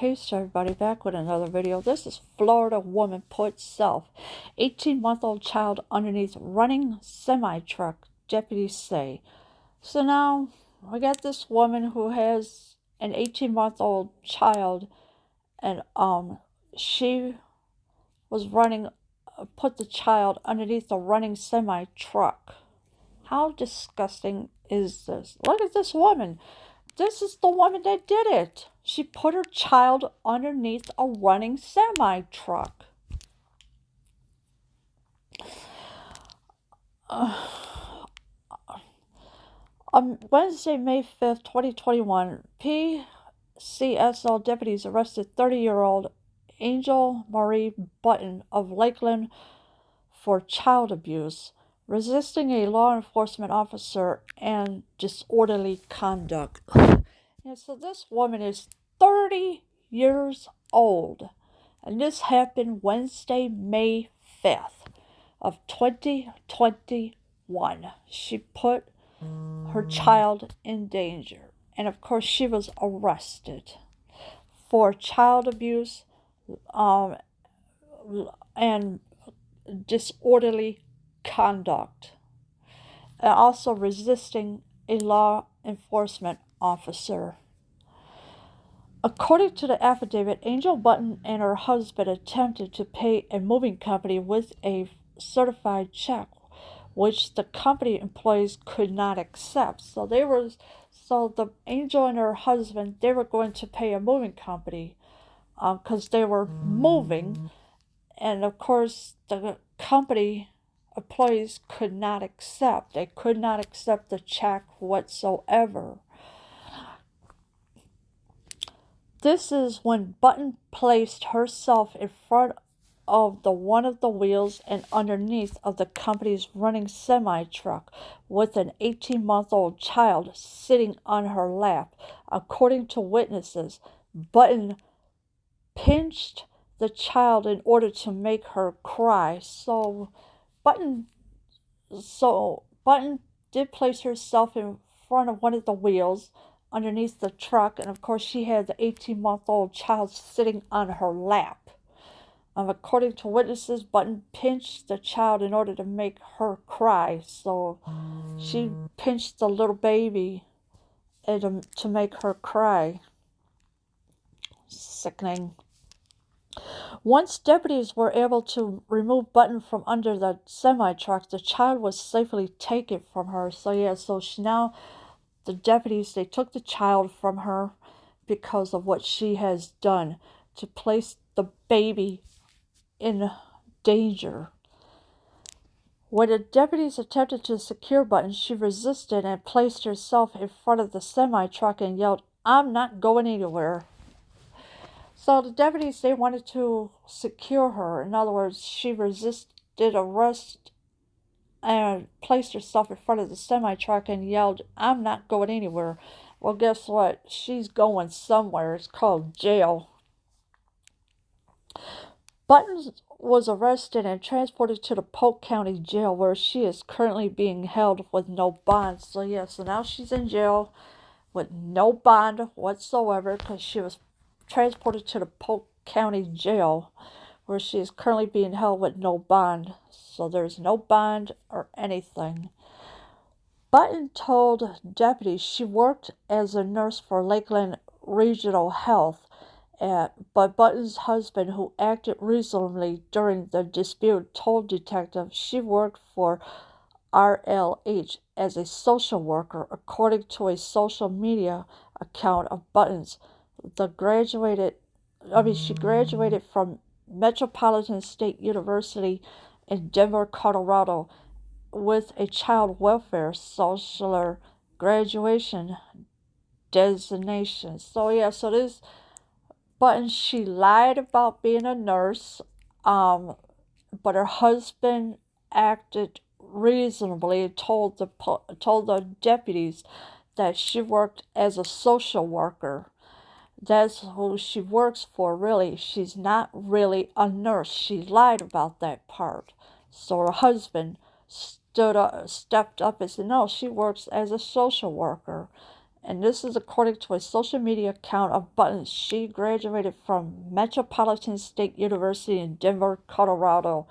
Peace, everybody, back with another video. This is Florida woman puts self 18-month-old child underneath running semi-truck, deputies say. So now we got this woman who has an 18-month-old child, and she was put the child underneath a running semi-truck. How disgusting is this? Look at this woman. This is the woman that did it. She put her child underneath a running semi-truck. On Wednesday, May 5th, 2021, PCSO deputies arrested 30-year-old Angel Marie Button of Lakeland for child abuse, resisting a law enforcement officer, and disorderly conduct. Yeah, so this woman is 30 years old, and this happened Wednesday, May 5th of 2021. She put her child in danger, and of course she was arrested for child abuse and disorderly conduct, and also resisting a law enforcement officer. According to the affidavit, Angel Button and her husband attempted to pay a moving company with a certified check, which the company employees could not accept. So the Angel and her husband, they were going to pay a moving company because they were moving, and of course the company employees could not accept. They could not accept the check whatsoever. This is when Button placed herself in front of one of the wheels and underneath of the company's running semi-truck with an 18-month-old child sitting on her lap. According to witnesses, Button pinched the child in order to make her cry. So Button did place herself in front of one of the wheels underneath the truck, and of course she had the 18-month-old child sitting on her lap. According to witnesses, Button pinched the child in order to make her cry. So she pinched the little baby to make her cry. Sickening. Once deputies were able to remove Button from under the semi-truck, the child was safely taken from her. Now the deputies, they took the child from her because of what she has done to place the baby in danger. When the deputies attempted to secure Button, she resisted and placed herself in front of the semi-truck and yelled, "I'm not going anywhere." So the deputies, they wanted to secure her. In other words, she resisted arrest and placed herself in front of the semi-truck and yelled, "I'm not going anywhere." Well, guess what? She's going somewhere. It's called jail. Button was arrested and transported to the Polk County Jail, where she is currently being held with no bond. So now she's in jail with no bond whatsoever because she was transported to the Polk County Jail, where she is currently being held with no bond. So there's no bond or anything. Button told deputies she worked as a nurse for Lakeland Regional Health, but Button's husband, who acted reasonably during the dispute, told detectives she worked for RLH as a social worker, according to a social media account of Button's. She graduated from Metropolitan State University in Denver, Colorado, with a child welfare social graduation designation. So this Button, she lied about being a nurse, but her husband acted reasonably and told the deputies that she worked as a social worker. That's who she works for, really. She's not really a nurse. She lied about that part. So her husband stepped up and said, no, she works as a social worker. And this is according to a social media account of Button. She graduated from Metropolitan State University in Denver, Colorado,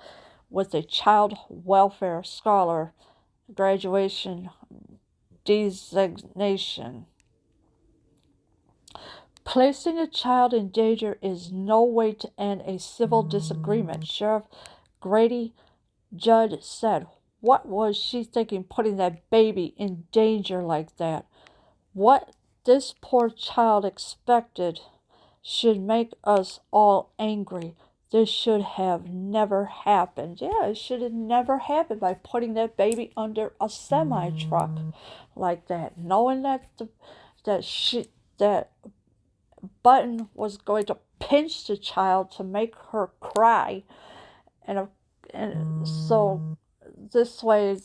with a child welfare scholar graduation designation. Placing a child in danger is no way to end a civil disagreement, Sheriff Grady Judd said. What was she thinking putting that baby in danger like that? What this poor child expected should make us all angry. This should have never happened. Yeah, it should have never happened by putting that baby under a semi truck like that, knowing that Button was going to pinch the child to make her cry, and so this way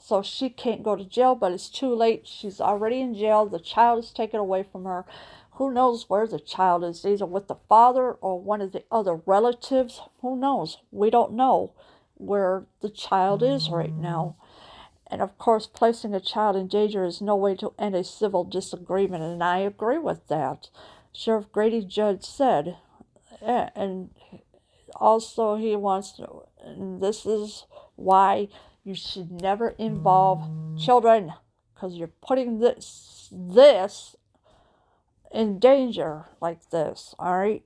so she can't go to jail, but it's too late. She's already in jail. The child is taken away from her. Who knows where the child is, either with the father or one of the other relatives. Who knows? We don't know where the child is right now. And of course, placing a child in danger is no way to end a civil disagreement, and I agree with that. Sheriff Grady Judd said. And also he wants to, and this is why you should never involve children, because you're putting this in danger like this, all right?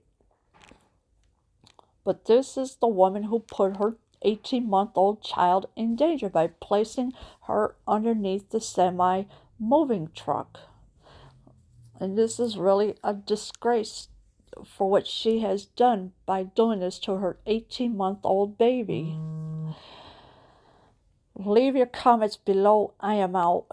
But this is the woman who put her 18-month-old child in danger by placing her underneath the semi-moving truck. And this is really a disgrace for what she has done by doing this to her 18-month-old baby. Leave your comments below. I am out.